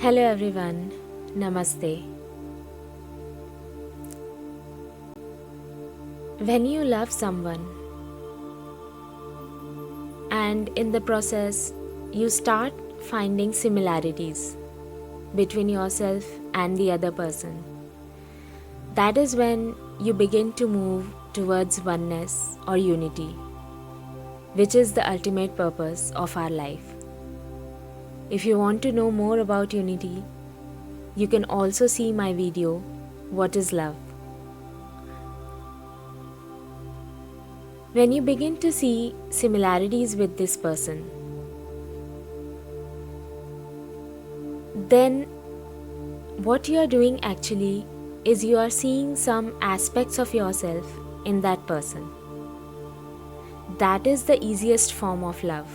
Hello everyone, Namaste. When you love someone and in the process you start finding similarities between yourself and the other person, that is when you begin to move towards oneness or unity, which is the ultimate purpose of our life. If you want to know more about unity, you can also see my video, What is Love? When you begin to see similarities with this person, then what you are doing actually is you are seeing some aspects of yourself in that person. That is the easiest form of love.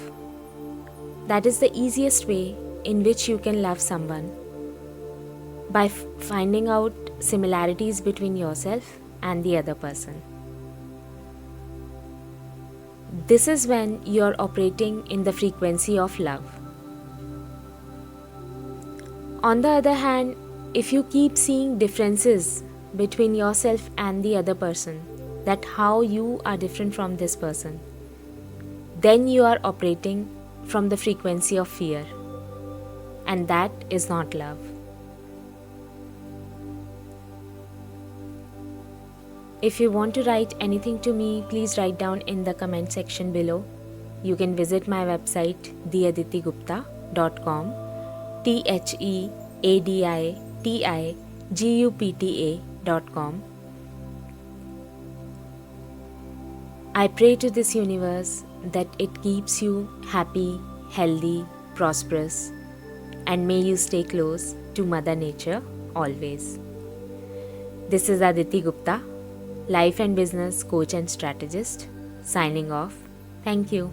That is the easiest way in which you can love someone, by finding out similarities between yourself and the other person. This is when you are operating in the frequency of love. On the other hand, if you keep seeing differences between yourself and the other person, that how you are different from this person, then you are operating from the frequency of fear, and that is not love. If you want to write anything to me, please write down in the comment section below. You can visit my website theaditigupta.com, theaditigupta.com. I pray to this universe that it keeps you happy, healthy, prosperous, and may you stay close to Mother Nature always. This is Aditi Gupta, Life and Business Coach and Strategist, signing off. Thank you.